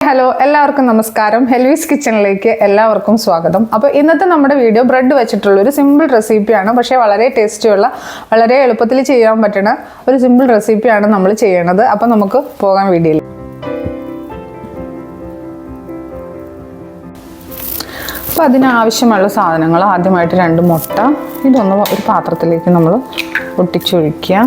Hello എല്ലാവർക്കും നമസ്കാരം. ഹെൽവീസ് കിച്ചണിലേക്ക് എല്ലാവർക്കും സ്വാഗതം. അപ്പോൾ ഇന്നത്തെ നമ്മുടെ വീഡിയോ ബ്രെഡ് വെച്ചിട്ടുള്ള ഒരു സിമ്പിൾ റെസിപ്പിയാണ്. പക്ഷേ വളരെ ടേസ്റ്റിയുള്ള, വളരെ എളുപ്പത്തിൽ ചെയ്യാൻ പറ്റുന്ന ഒരു സിമ്പിൾ റെസിപ്പിയാണ് നമ്മൾ ചെയ്യണത്. അപ്പോൾ നമുക്ക് പോകാം വീഡിയോയിൽ. അപ്പോൾ അതിനാവശ്യമുള്ള സാധനങ്ങൾ ആദ്യമായിട്ട് 2 മുട്ട, ഇതൊന്ന് ഒരു പാത്രത്തിലേക്ക് നമ്മൾ ഒട്ടിച്ചൊഴിക്കുക.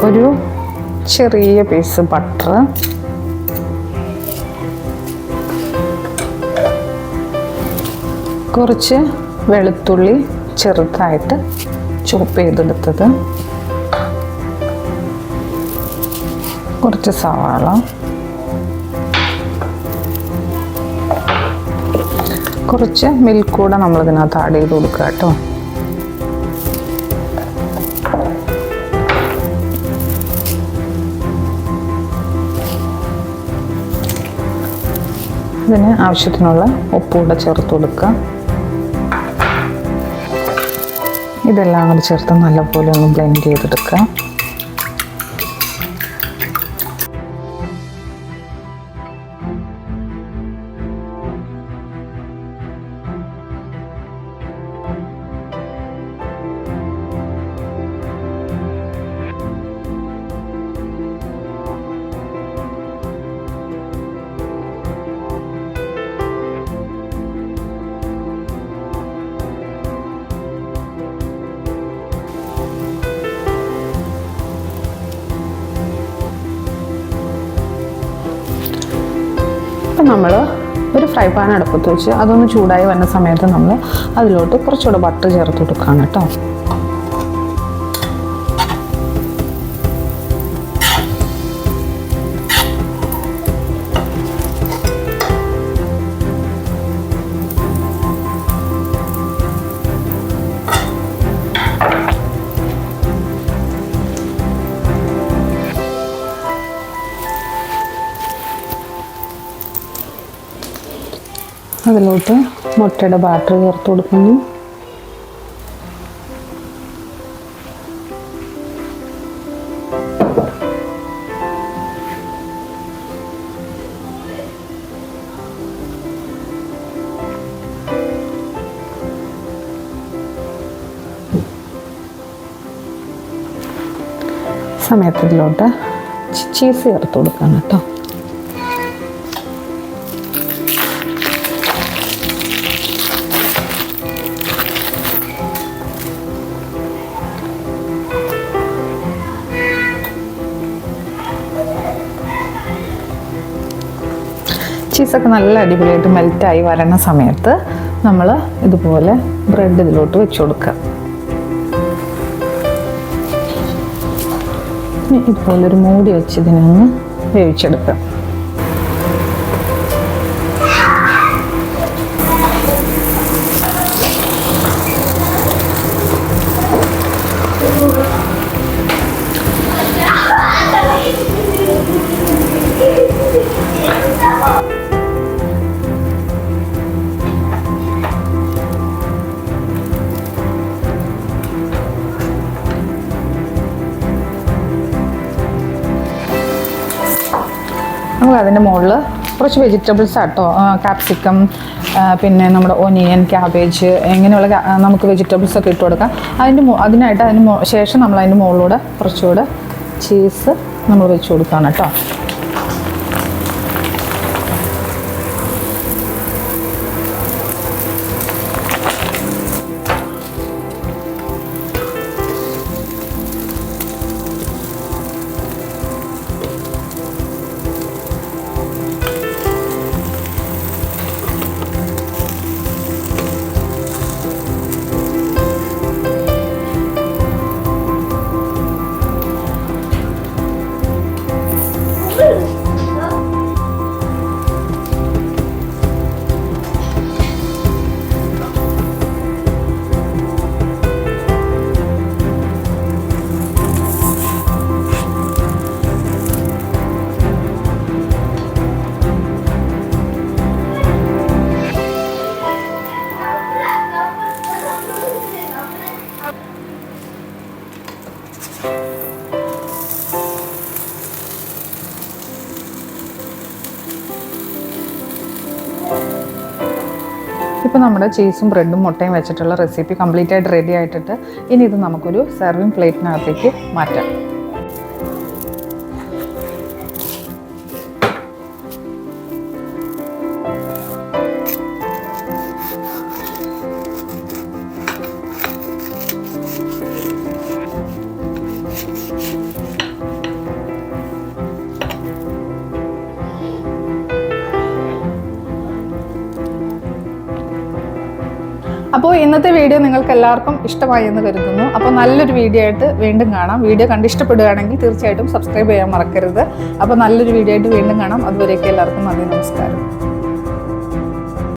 ഒരു ചെറിയ പീസ് ബട്ടർ, കുറച്ച് വെളുത്തുള്ളി ചെറുതായിട്ട് ചോപ്പ് ചെയ്തെടുത്തത്, കുറച്ച് സവാള, കുറച്ച് മിൽക്ക് കൂടെ നമ്മളിതിനകത്ത് ആഡ് ചെയ്ത് കൊടുക്കുക കേട്ടോ. ഇതിന് ആവശ്യത്തിനുള്ള ഉപ്പുകൂടെ ചേർത്ത് കൊടുക്കുക. ഇതെല്ലാം കൂടി ചേർത്ത് നല്ലപോലെ ഒന്ന് ബ്ലെൻഡ് ചെയ്തെടുക്കുക. നമ്മൾ ഒരു ഫ്രൈ പാൻ അടുപ്പത്ത് വെച്ച് അതൊന്ന് ചൂടായി വരുന്ന സമയത്ത് നമ്മൾ അതിലോട്ട് കുറച്ചുകൂടെ ബട്ടർ ചേർത്ത് കൊടുക്കുകയാണ് കേട്ടോ. അതിലോട്ട് മുട്ടയുടെ ബാറ്റർ ചേർത്ത് കൊടുക്കുന്നു. സമയത്ത് ഇതിലോട്ട് ചീസ് ചേർത്ത് കൊടുക്കണം കേട്ടോ. ചീസൊക്കെ നല്ല അടിപൊളിയായിട്ട് മെൽറ്റായി വരണ സമയത്ത് നമ്മൾ ഇതുപോലെ ബ്രെഡ് ഇതിലോട്ട് വെച്ച് കൊടുക്കുക. ഇതുപോലൊരു മൂടി വെച്ച് ഇതിനൊന്ന് വേവിച്ചെടുക്കുക. നമുക്ക് അതിൻ്റെ മുകളിൽ കുറച്ച് വെജിറ്റബിൾസ് ആട്ടോ, കാപ്സിക്കം, പിന്നെ നമ്മുടെ ഒനിയൻ, ക്യാബേജ്, ഇങ്ങനെയുള്ള നമുക്ക് വെജിറ്റബിൾസ് ഒക്കെ ഇട്ട് കൊടുക്കാം. അതിന് ശേഷം നമ്മൾ അതിൻ്റെ മുകളിലൂടെ കുറച്ചുകൂടെ ചീസ് നമ്മൾ വെച്ച് കൊടുക്കുകയാണ് കേട്ടോ. ഇപ്പോൾ നമ്മുടെ ചീസും ബ്രെഡും മുട്ടയും വെച്ചിട്ടുള്ള റെസിപ്പി കംപ്ലീറ്റ് ആയിട്ട് റെഡി ആയിട്ടിട്ട് ഇനി ഇത് നമുക്കൊരു സെർവിങ് പ്ലേറ്റിനകത്തേക്ക് മാറ്റാം. അപ്പോൾ ഇന്നത്തെ വീഡിയോ നിങ്ങൾക്ക് എല്ലാവർക്കും ഇഷ്ടമായി എന്ന് കരുതുന്നു. അപ്പോൾ നല്ലൊരു വീഡിയോ ആയിട്ട് വീണ്ടും കാണാം. വീഡിയോ കണ്ട് ഇഷ്ടപ്പെടുകയാണെങ്കിൽ തീർച്ചയായിട്ടും സബ്സ്ക്രൈബ് ചെയ്യാൻ മറക്കരുത്. അപ്പോൾ നല്ലൊരു വീഡിയോ ആയിട്ട് വീണ്ടും കാണാം. അതുവരേക്കും എല്ലാവർക്കും നന്ദി, നമസ്കാരം.